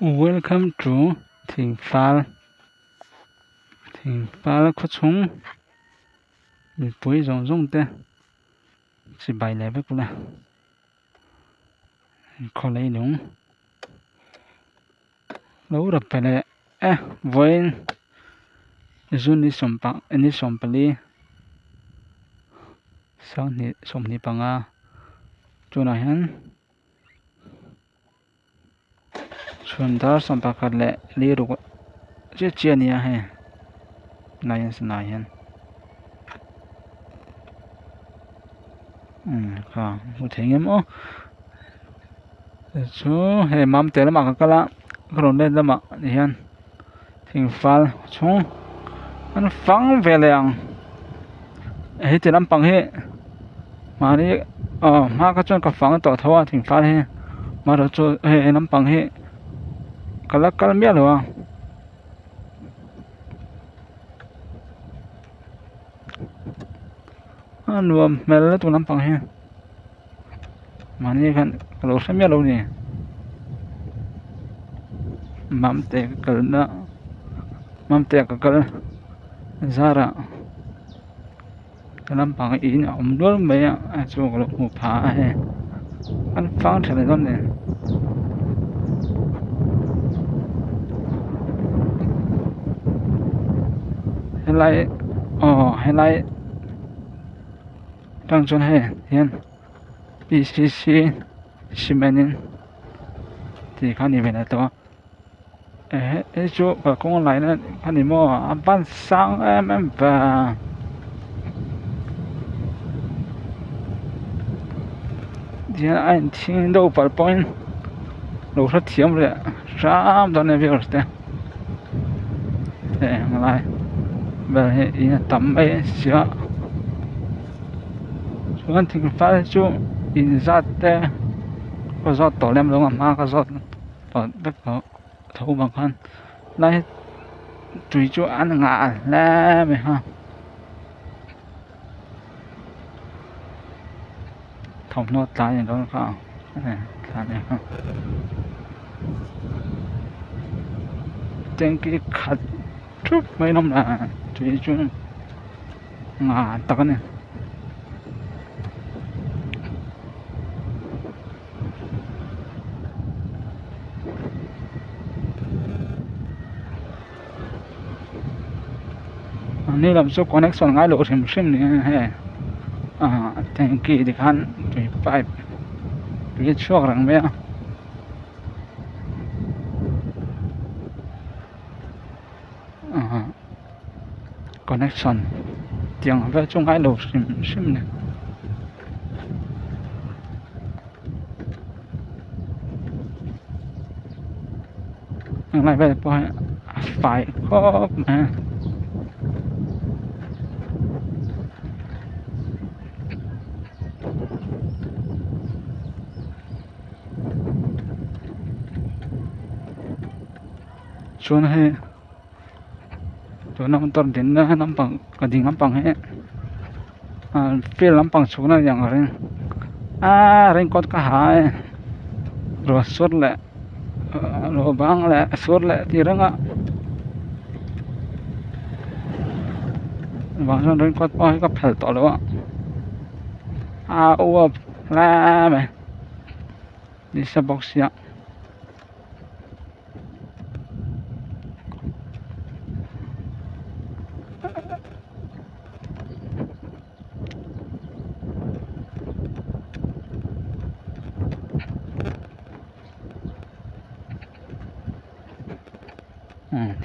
Welcome to Thỉnh Phal. Thỉnh Phal có chúng bị bối rong rong thế chỉ bài lại với cô là có lấy đúng lâu rồi phải là với Jun đi sống bali sáng ni sống ni bằng à chỗ nào hen chuẩn đó sống bạc cái lệ li rồi chứ chia ni à he này henค่ะmột thế em ô chú hệ mam tê mà cái là còn lên mà hiện Thỉnh Phal chung anh phăng về liền hệ tiền làm bằng hệ mà đi mà cái chuyện cái phăng tổ thua Thỉnh Phal hệ mà rồi chú hệ làm bằng hệ cái là cái miếng rồi nuông mẹ là tụi làm bằng hệ mà đi kan kalau saya miếng rồi nè mam tê cái đó mam tê cái Zara cái làm bằng ý nào luôn mấy à chú cái một phá hệ anh phăng trở lại đó nè hay lại đang chọn hệ hiện BCC Simenin thì khán giả này đó chú và công lại nữa khán giả mua ban sáng em và thì anh听到把point录出题目来啥都那边的来về hiện tầm ấy xíu chú anh Thỉnh Phal chú in ra thế có gió tổ lem đúng không mà có gió tổ đất có thấu bằng con này tùy chú ăn ngã lem mày ha thòng nó tai gì đó không này ha trên cái khát chút mấy năm là tùy chú ngã tắc nàyนี่เราจะconnectionง่ายเลยซิมนี่ฮะthank you ที่ขันไปไปช่วงหลังเนี้ยconnection เตียงไปช่วงง่ายเลยซิมนี่อะไรไปพอไฟครบนะชวนให้ตัวน้ำต้นดินนะน้ำปังกระดิ่งน้ำปังให้เฟี้ยน้ำปังชวนอย่างไรเร่งกดก็หายรัวสุดแหละรัวบางแหละสุดแหละที่เรื่องบางส่วนเร่งกดพอให้ก็แผ่ต่อแล้วอ้วบแล้วไหมดิสบ็อกเสีย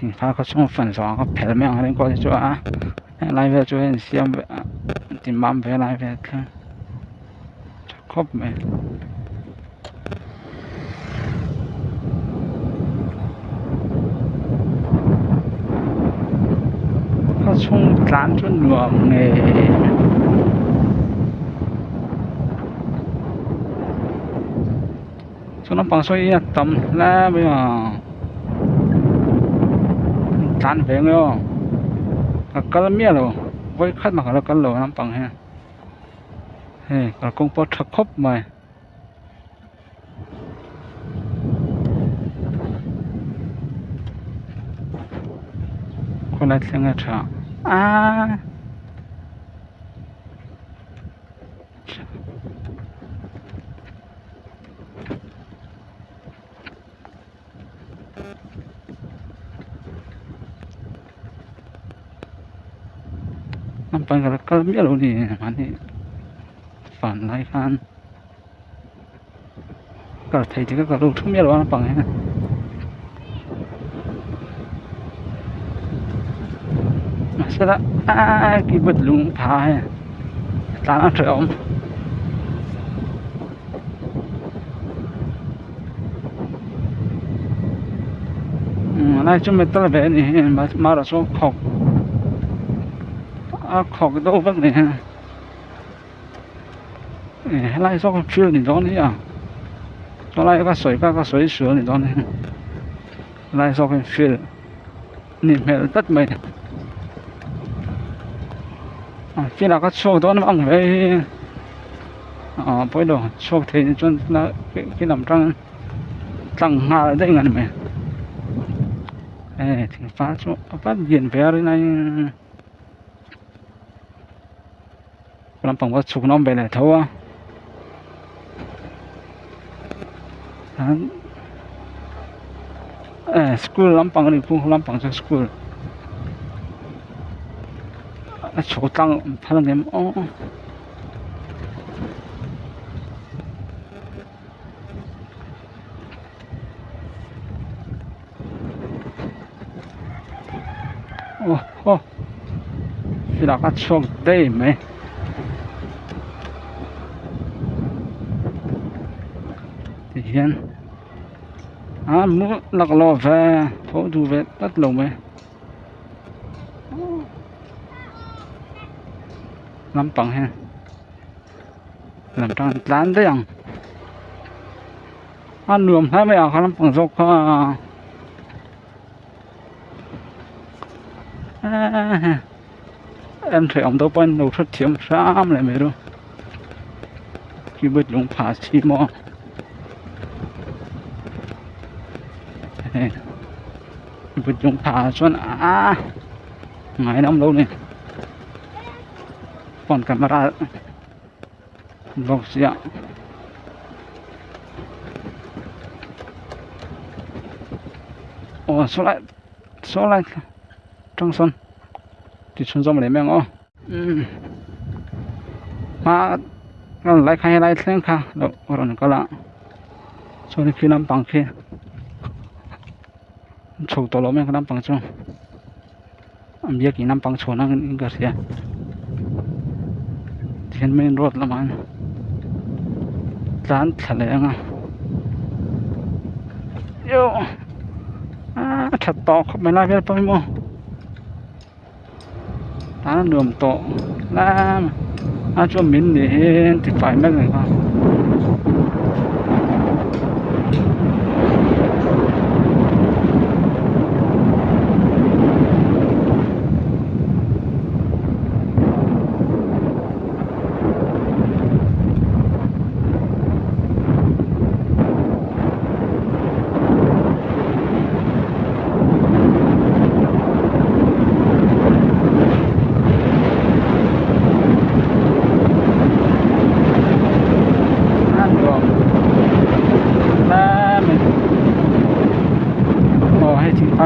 Thỉnh Phal có chung phần gió có phải mấy anh có chỗ lại về chỗ hiện xem tìm bám về lại về thôi khóc mẹ có chung tán chỗ nửa nghề cho nó bằng số tầm là bây giờ tan về rồi cái miếng rồi với khách mà cái lẩu nắm bằng ha cái công bố thật khóc mà คนละเสียงชาน้ำปังก็ไม่รู้นี่มันนี่ฝันไรกันก็ไทยที่ก็รู้ทุกไม่รู้น้ำปังเนี่ยมาเสร็จละกี่บัดลุงพายตาหน้าเฉยอมนายจุ่มเม็ดตะเวนนี่มาเราชอบขอกขอกตัวบักนี่ฮะไล่ชอบชื่อนี่ตอนนี้ตัวไล่ก็สวยก็สวยสวยนี่ตอนนี้ไล่ชอบชื่อนี่แม่ตัดไม่พี่เราก็โชว์ตัวนั้นบ้างไปไปดูโชว์เทจนน่ะพี่นำตั้งหาได้เงินไหมถึงฟ้าช่วฟ้าเย็นไปอะไรนั่นลำพังว่าสุกน้องไปเลยเท่าสกูลลำพังนี่พวกลำพังจากสกูลโชว์ตั้งพลังเงินโอ้ พี่เราก็โชคได้ไหมที่เห็นมุกหลักล้อแฟพอดูเวทตัดลงไหมลำปังฮะลำปังร้านได้ยังรวมให้ไม่เอาครับลำปังซกem thấy ông đâu bên đầu rất thiểm xám lại mấy đâu khi bước dùng phá xì mò bước dùng phá xuân ngày năm lâu này còn camera vòng xe số lại trong sân thì xuân rộng lấy mèo mà lấy khai lấy xem khá đâu rồi có lạ cho nên khi làm bằng khi chủ tổ lỗ mình làm bằng chung biết cái làm bằng chủ nó cái gì thì mình rốt lắm anh dán thật lẽ yêu thật to không phải là biết bao nhiêu nó đường tổ là cho mình để thì phải mấy người không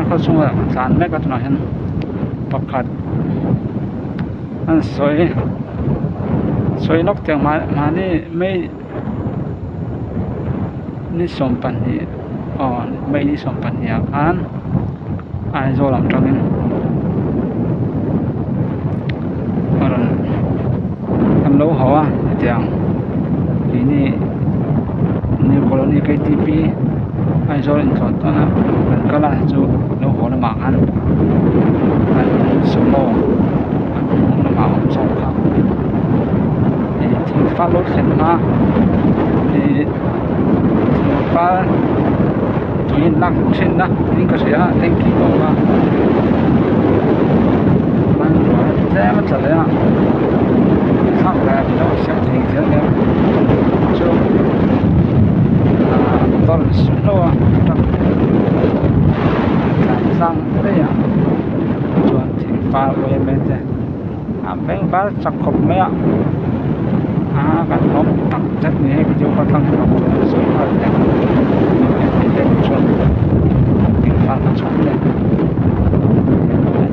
เขาช่วยสารแม่ก็ตัวนั้นปรับขัดอันสวยนกเตียงมานี่ไม่นี่สมปัญญาไม่นี่สมปัญญาไอโซลำจังอันโลหัวเตียงนี่โคโลนีKTPไอโซลินสอนตอนนั้นมันก็ล่าจูโลหัวละหมากันสมองละหมาสองครั้งที่ฟ้ารถเข็นมาที่ฟ้าตัวนี้นักเช่นนะนี่ก็เสียเต็มที่ตัวมันแต่มันจะเลยข้างแรกเราเสียทิ้งเสียแล้วจูตอนสุดแล้วสร้างได้ยังจวน quay bên thế bên ba chắc không mấy cái nó tăng rất nhiều video có tăng nó số hơn đấy để chuẩn cái pha nó chuẩn đấy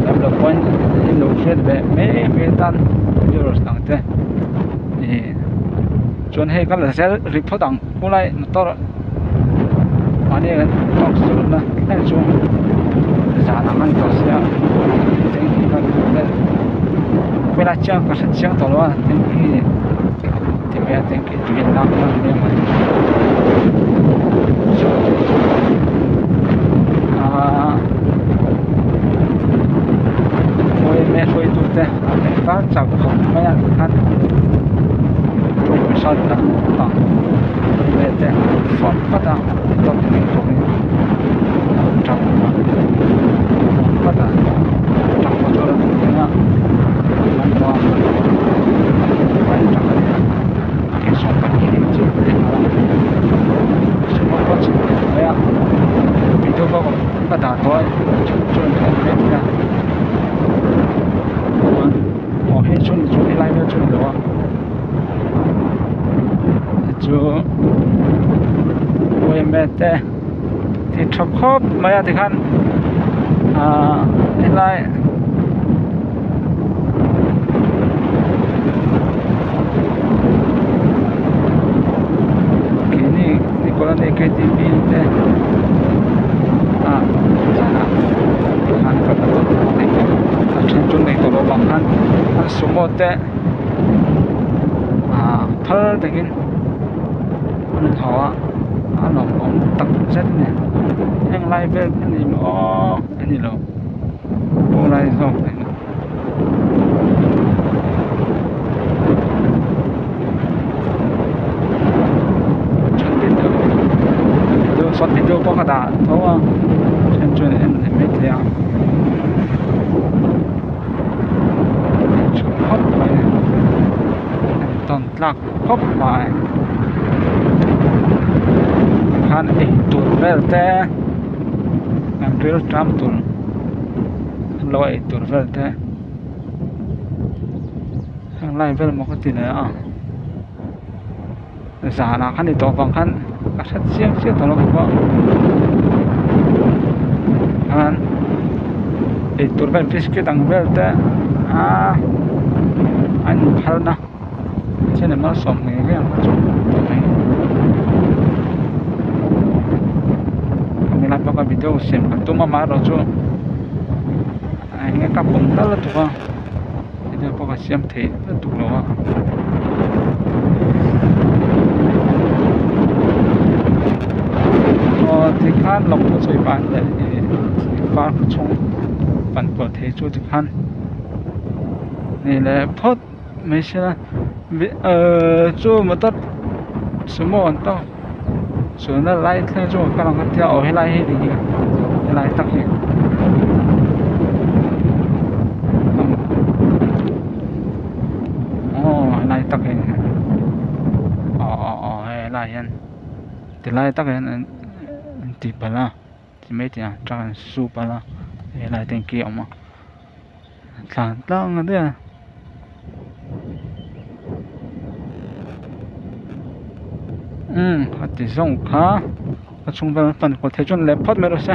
em được quan em được xét về mấy tan video rồi tăng thế thì chuẩn hay cái là sẽ report tăng cũng lại to anh ấy talk xuống đó cái xuống giá năng anh có sẽ thế cáiเวลาเชื่อก็เชื่อตัวว่าที่แม่ที่เวียดนามนั่นเองมันโอ้ยแม่ช่วยดูแต่ก็จับผมไม่อยากทันชอบนะต่างแม่แต่ฝนก็ต่างตกนี้ตรงนี้จับก็ต่างจับมาตัวนี้นะมันว่าไปจับที่สองปันนี้จริงเลยนะสมมติว่าจริงเลยอ่ะวิดีโอก็ด่าตัวช่วยกันไม่ได้โอ้ให้ช่วยไล่ไม่ช่วยหรอจูเว้ยแม่แต่ที่ชอบคบมาอย่างที่ขันไล่นี่คนนี้เคยทีวีแต่ขันก็ต้องในจุดในตัวบางขันสมมติแต่เธอแต่กินมันหัวหลงตักเส้นเนี่ยยังไล่ไปอันนี้อ๋ออันนี้เหรอพวกไล่ส่งไปช็อตวิดีโอก็กระดาษเพราะว่าฉันช่วยไม่เที่ยงชุดครบไปตอนหลักครบไปคันอีกตัวเบลแต่งานเรือจำตัวลอยตัวเบลแต่ข้างไล่เบลมันก็ติดเลยสาระคันอีกตัวบางคันก็ชัดเสียงตัวเราก็อันไอตัวเบลฟิสกี้ต่างเบลแต่อันพัลนะเช่นมันสมเงี้ยมันจบตรงนี้มีอะไรบ้างก็วิดีโอเสียงตัวมาเราจูไอ้เงี้ยกับผมตลอดตัววิดีโอพวกเสียงเทตุกเราที่ขั้นลงสวยบ้านแต่ฟ้าชงปั่นเปิดเทจูที่ขั้นนี่แหละพอดไม่ใช่นะจูมันต้องสมมติต้องส่วนนั้นไล่เท่าจูกำลังเที่ยวให้ไล่ให้ดีให้ไล่ตักเนี่ยอ๋อไล่ตักเองอ๋อให้ไล่ยันแต่ไล่ตักยันที่บ้านที่ไม่ที่จังสูบบ้านอะไรเต็งเกี่ยวมาหลังตั้งเดียที่ส่งขาช่วงนั้นปั่นก็เทจนเล็บพัดไม่รู้ใช่